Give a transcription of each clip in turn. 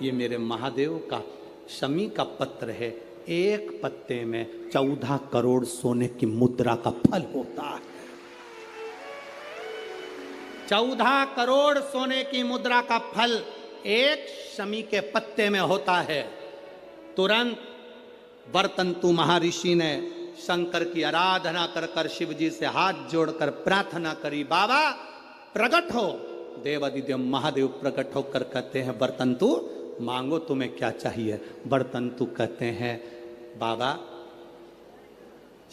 ये मेरे महादेव का शमी का पत्र है, एक पत्ते में 14 करोड़ सोने की मुद्रा का फल होता है। 14 करोड़ सोने की मुद्रा का फल एक शमी के पत्ते में होता है। तुरंत वर्तंतु महर्षि ने शंकर की आराधना कर कर शिव जी से हाथ जोड़कर प्रार्थना करी, बाबा प्रकट हो। देवादिदेव महादेव प्रकट होकर कहते हैं, वर्तंतु मांगो तुम्हें क्या चाहिए। वर्तंतु कहते हैं, बाबा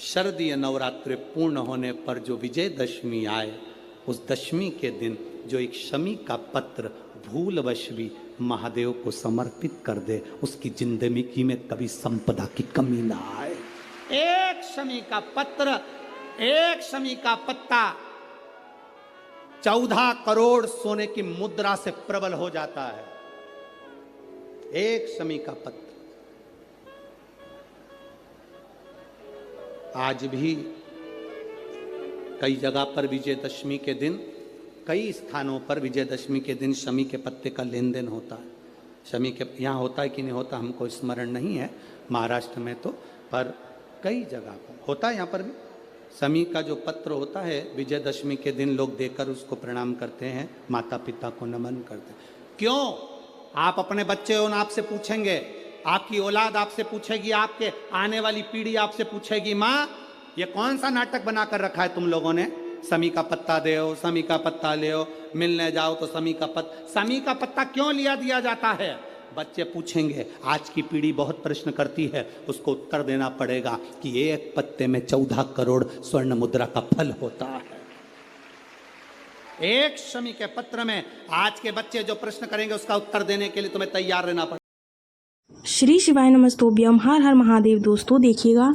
शरदीय नवरात्रि पूर्ण होने पर जो विजयदशमी आए, उस दशमी के दिन जो एक शमी का पत्र भूलवश भी महादेव को समर्पित कर दे, उसकी जिंदगी में कभी संपदा की कमी ना आए। एक शमी का पत्र, एक शमी का पत्ता 14 करोड़ सोने की मुद्रा से प्रबल हो जाता है। एक शमी का पत्र। आज भी कई जगह पर विजयदशमी के दिन, कई स्थानों पर विजयदशमी के दिन शमी के पत्ते का लेन देन होता है। शमी के यहाँ होता है कि नहीं होता हमको स्मरण नहीं है, महाराष्ट्र में तो, पर कई जगह पर होता है। यहाँ पर भी शमी का जो पत्र होता है, विजयदशमी के दिन लोग देकर उसको प्रणाम करते हैं, माता पिता को नमन करते हैं। क्यों? आप अपने बच्चे हो, आपसे पूछेंगे, आपकी औलाद आपसे पूछेगी, आपके आने वाली पीढ़ी आपसे पूछेगी, माँ ये कौन सा नाटक बनाकर रखा है तुम लोगों ने? शमी का पत्ता दे, शमी का पत्ता ले, मिलने जाओ तो शमी का पत्ता क्यों लिया दिया जाता है? बच्चे पूछेंगे। आज की पीढ़ी बहुत प्रश्न करती है, उसको उत्तर देना पड़ेगा कि एक पत्ते में 14 करोड़ स्वर्ण मुद्रा का फल होता है। एक शमी के पत्र में आज के बच्चे जो प्रश्न करेंगे, उसका उत्तर देने के लिए तुम्हें तैयार रहना पड़ेगा। श्री शिवाय नमस्तोभ्यम, हर हर महादेव। दोस्तों देखिएगा,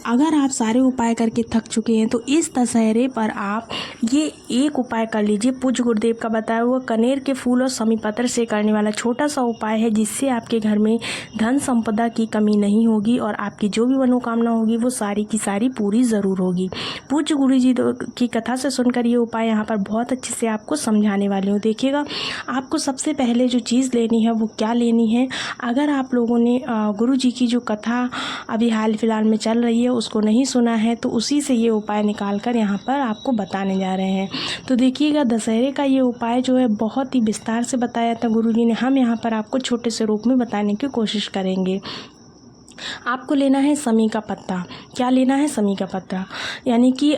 अगर आप सारे उपाय करके थक चुके हैं तो इस दशहरे पर आप ये एक उपाय कर लीजिए। पूज्य गुरुदेव का बताया हुआ कनेर के फूल और शमी पत्र से करने वाला छोटा सा उपाय है, जिससे आपके घर में धन संपदा की कमी नहीं होगी और आपकी जो भी मनोकामना होगी वो सारी की सारी पूरी ज़रूर होगी। पूज्य गुरु जी की कथा से सुनकर ये उपाय यहाँ पर बहुत अच्छे से आपको समझाने वाले हो। देखिएगा, आपको सबसे पहले जो चीज़ लेनी है वो क्या लेनी है। अगर आप लोगों ने गुरु जी की जो कथा अभी हाल फिलहाल में चल रही है उसको नहीं सुना है, तो उसी से ये उपाय निकाल कर यहाँ पर आपको बताने जा रहे हैं। तो देखिएगा, दशहरे का ये उपाय जो है बहुत ही विस्तार से बताया था गुरु जी ने, हम यहाँ पर आपको छोटे से रूप में बताने की कोशिश करेंगे। आपको लेना है शमी का पत्ता। क्या लेना है? शमी का पत्ता, यानी कि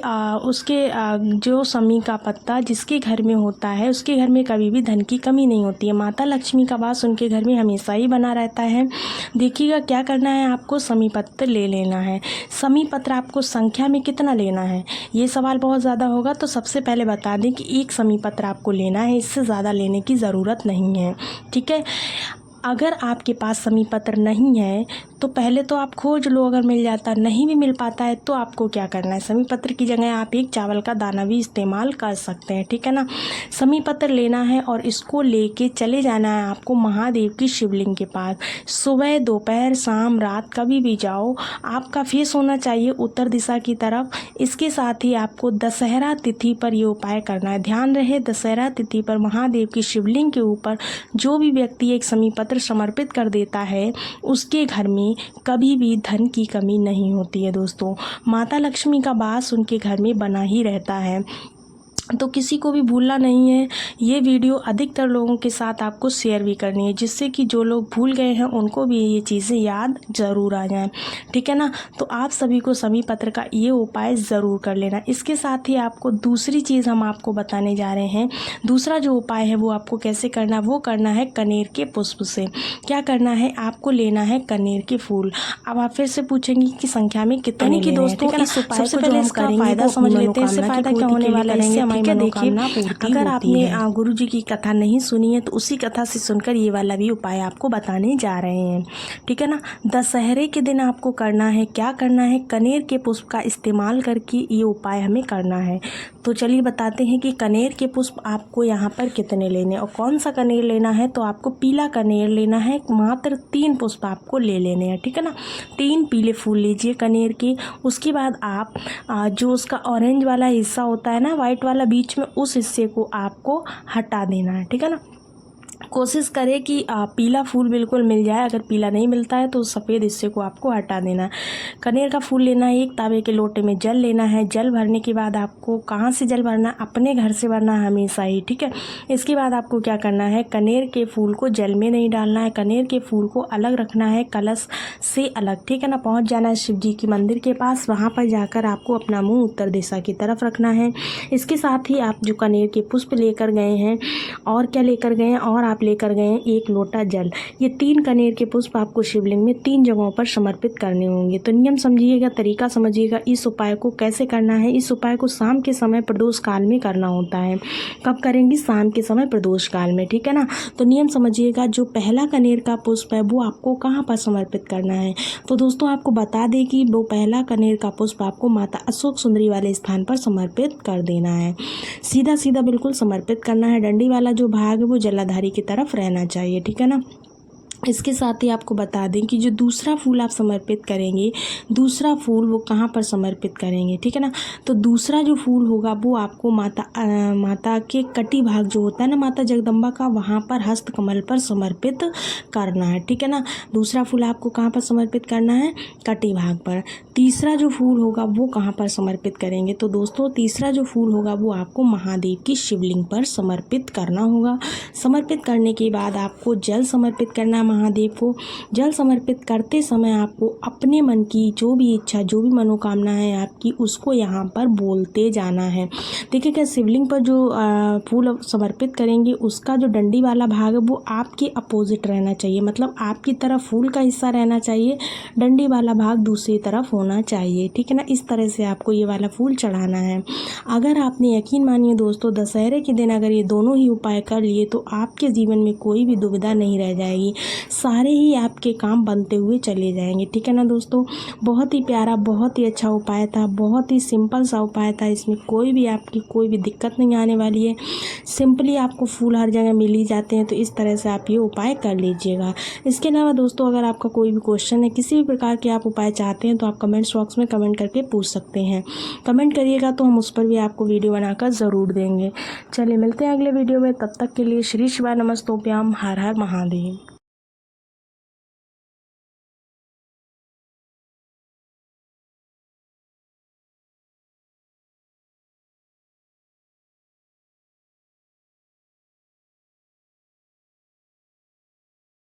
जो शमी का पत्ता जिसके घर में होता है, उसके घर में कभी भी धन की कमी नहीं होती है। माता लक्ष्मी का वास उनके घर में हमेशा ही बना रहता है। देखिएगा, क्या करना है, आपको शमी पत्र ले लेना है। शमी पत्र आपको संख्या में कितना लेना है, ये सवाल बहुत ज़्यादा होगा, तो सबसे पहले बता दें कि एक शमी पत्र आपको लेना है, इससे ज़्यादा लेने की ज़रूरत नहीं है। ठीक है, अगर आपके पास शमी पत्र नहीं है तो पहले तो आप खोज लो, अगर मिल जाता, नहीं भी मिल पाता है तो आपको क्या करना है, शमी पत्र की जगह आप एक चावल का दाना भी इस्तेमाल कर सकते हैं। ठीक है ना। शमी पत्र लेना है और इसको लेके चले जाना है आपको महादेव की शिवलिंग के पास। सुबह, दोपहर, शाम, रात कभी भी जाओ, आपका फेस होना चाहिए उत्तर दिशा की तरफ। इसके साथ ही आपको दशहरा तिथि पर ये उपाय करना है। ध्यान रहे, दशहरा तिथि पर महादेव की शिवलिंग के ऊपर जो भी व्यक्ति एक शमी पत्र समर्पित कर देता है, उसके घर में कभी भी धन की कमी नहीं होती है। दोस्तों, माता लक्ष्मी का वास उनके घर में बना ही रहता है, तो किसी को भी भूलना नहीं है। ये वीडियो अधिकतर लोगों के साथ आपको शेयर भी करनी है, जिससे कि जो लोग भूल गए हैं उनको भी ये चीज़ें याद ज़रूर आ जाएं। ठीक है ना। तो आप सभी को शमी पत्र का ये उपाय ज़रूर कर लेना। इसके साथ ही आपको दूसरी चीज़ हम आपको बताने जा रहे हैं। दूसरा जो उपाय है वो आपको कैसे करना है, वो करना है कनेर के पुष्प से। क्या करना है, आपको लेना है कनेर के फूल। अब आप फिर से पूछेंगे कि संख्या में कितने लेने हैं। दोस्तों, इस उपाय को जो हम करेंगे फायदा समझ लेते हैं, इससे फायदा क्या होने वाला है। ठीक है, देखिए, अगर आपने गुरु जी की कथा नहीं सुनी है तो उसी कथा से सुनकर ये वाला भी उपाय आपको बताने जा रहे हैं। ठीक है ना। दशहरे के दिन आपको करना है, क्या करना है, कनेर के पुष्प का इस्तेमाल करके ये उपाय हमें करना है। तो चलिए बताते हैं कि कनेर के पुष्प आपको यहाँ पर कितने लेने और कौन सा कनेर लेना है। तो आपको पीला कनेर लेना है, मात्र 3 पुष्प आपको ले लेने हैं। ठीक है ना। 3 पीले फूल लीजिए कनेर के। उसके बाद आप जो उसका ऑरेंज वाला हिस्सा होता है ना, वाइट वाला बीच में, उस हिस्से को आपको हटा देना है। ठीक है ना। कोशिश करें कि पीला फूल बिल्कुल मिल जाए। अगर पीला नहीं मिलता है तो सफ़ेद हिस्से को आपको हटा देना है। कनेर का फूल लेना है, एक तावे के लोटे में जल लेना है। जल भरने के बाद आपको कहाँ से जल भरना है, अपने घर से भरना है हमेशा ही, ठीक है। इसके बाद आपको क्या करना है, कनेर के फूल को जल में नहीं डालना है, कनेर के फूल को अलग रखना है कलश से अलग, ठीक है ना। पहुँच जाना है शिव जी की मंदिर के पास, वहाँ पर जाकर आपको अपना मुँह उत्तर दिशा की तरफ रखना है। इसके साथ ही आप जो कनेर के पुष्प लेकर गए हैं और क्या लेकर गए हैं, और आप लेकर गए हैं 1 लोटा जल। ये 3 कनेर के पुष्प आपको शिवलिंग में 3 जगहों पर समर्पित करने होंगे। तो नियम समझिएगा, तरीका समझिएगा। इस उपाय को कैसे करना है, इस उपाय को शाम के समय प्रदोष काल में करना होता है। कब करेंगे, शाम के समय प्रदोष काल में, ठीक है ना। तो नियम समझिएगा, जो पहला कनेर का पुष्प है वो आपको कहाँ पर समर्पित करना है। तो दोस्तों आपको बता दें कि वो पहला कनेर का पुष्प आपको माता अशोक सुंदरी वाले स्थान पर समर्पित कर देना है। सीधा सीधा बिल्कुल समर्पित करना है। डंडी वाला जो भाग है वो जलाधारी की तरफ रहना चाहिए, ठीक है ना। इसके साथ ही आपको बता दें कि जो दूसरा फूल आप समर्पित करेंगे, दूसरा फूल वो कहाँ पर समर्पित करेंगे, ठीक है ना। तो दूसरा जो फूल होगा वो आपको माता के कटी भाग जो होता है ना माता जगदम्बा का, वहाँ पर हस्त कमल पर समर्पित करना है, ठीक है ना। दूसरा फूल आपको कहाँ पर समर्पित करना है, कटी भाग पर। तीसरा जो फूल होगा वो कहाँ पर समर्पित करेंगे, तो दोस्तों तीसरा जो फूल होगा वो आपको महादेव की शिवलिंग पर समर्पित करना होगा। समर्पित करने के बाद आपको जल समर्पित करना है महादेव को। जल समर्पित करते समय आपको अपने मन की जो भी इच्छा, जो भी मनोकामना है आपकी, उसको यहाँ पर बोलते जाना है। देखिए क्या, शिवलिंग पर जो फूल समर्पित करेंगे उसका जो डंडी वाला भाग है वो आपके अपोजिट रहना चाहिए, मतलब आपकी तरफ फूल का हिस्सा रहना चाहिए, डंडी वाला भाग दूसरी तरफ होना चाहिए, ठीक है ना। इस तरह से आपको ये वाला फूल चढ़ाना है। अगर आपने, यकीन मानिए दोस्तों, दशहरे के दिन अगर ये दोनों ही उपाय कर लिए तो आपके जीवन में कोई भी दुविधा नहीं रह जाएगी, सारे ही आपके काम बनते हुए चले जाएंगे, ठीक है ना दोस्तों। बहुत ही प्यारा, बहुत ही अच्छा उपाय था, बहुत ही सिंपल सा उपाय था। इसमें कोई भी आपकी कोई भी दिक्कत नहीं आने वाली है। सिंपली आपको फूल हर जगह मिल ही जाते हैं, तो इस तरह से आप ये उपाय कर लीजिएगा। इसके अलावा दोस्तों अगर आपका कोई भी क्वेश्चन है, किसी भी प्रकार के आप उपाय चाहते हैं, तो आप कमेंट्स बॉक्स में कमेंट करके पूछ सकते हैं। कमेंट करिएगा तो हम उस पर भी आपको वीडियो बनाकर ज़रूर देंगे। चलिए मिलते हैं अगले वीडियो में, तब तक के लिए श्री शिवाय नमस्तोभ्याम, हर हर महादेव।